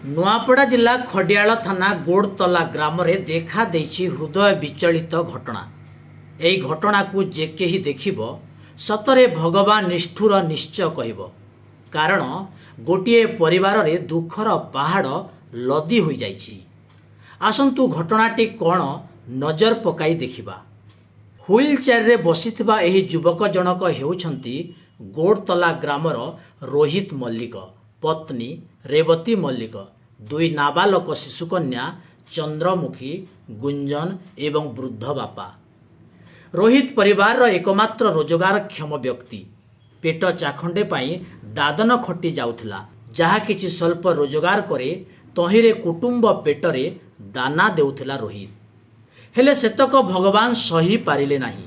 नुआपड़ा जिला खडियाल थाना गोड़तला ग्राम रे देखा देछि हृदय विचलित घटना। एही घटना को जे केही देखिबो सतरे भगवान निष्ठुर निश्चय कहब। कारण गोटिए परिवार रे दुखर पहाड़ लदी होई जाइछि। आसंतु घटनाटी कौन नजर पकाई देखिबा। व्हील चेयर रे बसिथिबा एही युवक जनक हेउछंती गोड़तला ग्रामर रोहित मल्लिक, पत्नी रेवती मल्लिक, दुई नाबालक शिशुकन्या चंद्रमुखी, गुंजन एवं वृद्ध बापा। रोहित परिवार एकमात्र रोजगारक्षम व्यक्ति। पेट चाखंडे पाई दादन खटी जाउथिला। जहा किछि स्वल्प रोजगार करे तहिरे कुटुंब पेटरे दाना देउथिला रोहित। हेले सेतक भगवान सही पारिले नाही।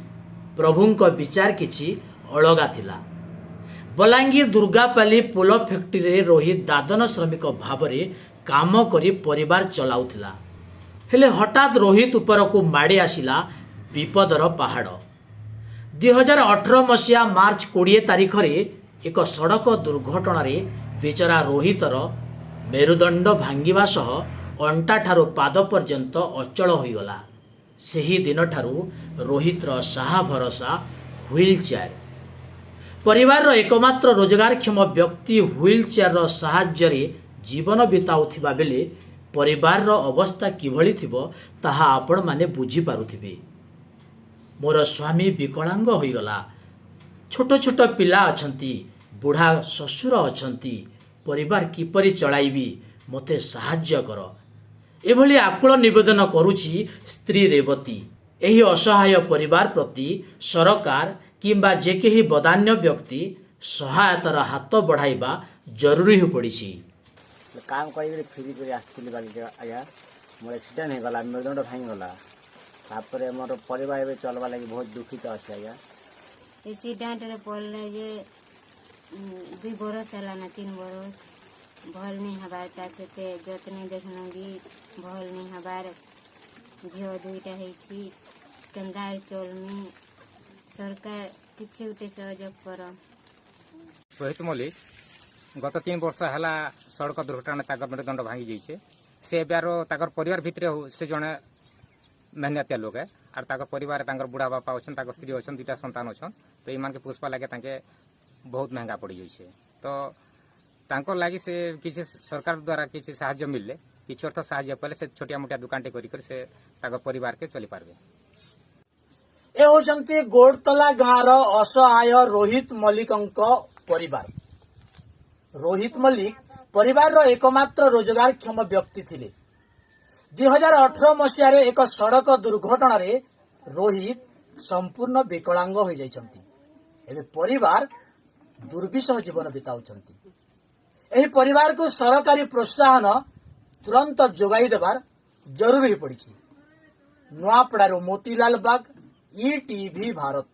प्रभुंक विचार किछि अलगा थिला। बलांगीर दुर्गापाली पोलो फैक्ट्री रे रोहित दादन श्रमिक भावरे काम करी परिवार चलाउथिला। हेले हठात रोहित उपर को माड़ी आसिला विपदर पहाड़। 2018 मसीहा मार्च 20 तारिख रे एक सड़क दुर्घटना रे बेचारा रोहितर मेरुदंड भांगिबा सह अंटा ठारू पाद पर्यंत अचल होईगला। सेही दिन ठारू रोहितर साहा भरोसा व्हील चेयर। परिवार एकमात्र रोजगारक्षम व्यक्ति व्हील चेयर साहाय्य रे जीवन बिताउथिबा बेले परिवार अवस्था किभଳି थिबो ताहा आपण माने बुझी पारुथिबे। मोर स्वामी विकलांग होईगला। छोट छोट पिला अछंती, बुढ़ा ससुर अछंती। परिवार किपरि चलाइबी, मते साहाय्य कर। एभली आकुल निवेदन करुछि स्त्री रेवती। एही असहाय परिवार प्रति सरकार किंबा जे केही बदान्य व्यक्ति सहायतार हाथ बढ़ाइबा जरूरी हो पड़िछि। काम करी फ्री कर आसती आज्ञा मोर एक्सीडेंट हो गला, मेरुदंड भांगी गला। तापर मोर परिवार चलवा लगी बहुत दुखित अच्छे आज्ञा। एक्सीडेंट रे पड़ले जे 2 बरस है ना 3 बरस भल नहीं हबार ताके जतने देखलंगी भल नहीं हबार। झील 2टा है केन्द्रा चलमी सरकार किसी गोटे सहयोग कर। रोहित मल्लिक गत 3 वर्ष है सड़क दुर्घटना मेरुदंड भांगी जाइए। से ताकर परिवार भितर से जड़े मेहनतिया लोग है और ताकर परिवार बुढ़ा बापा अच्छा स्त्री अच्छा 2टा संतान अच्छा। तो ये पुष्पा लगे बहुत महंगा पड़ जाइए। तो लगी से किसी सरकार द्वारा किसी साहाय्य मिलले किसी अर्थ साहाय्य पाले से छोटिया मोटिया दुकान से परिवार के चली पारबे। ए होचंती गोड़तला गाँवर असहाय रोहित मल्लिकंक परिवार। रोहित मल्लिक परिवार एकमात्र रोजगारक्षम व्यक्ति थिले। 2018 मसीह एक सड़क दुर्घटना रे रोहित संपूर्ण विकलांग हो जाइछंती। एबे परिवार दुर्विसह जीवन बिताउछंती। एही परिवार को सरकारी प्रोत्साहन तुरंत जोगाई देबार जरूरी पड़िछि। नुआपड़ारो मोतीलाल बाग, ETV भारत।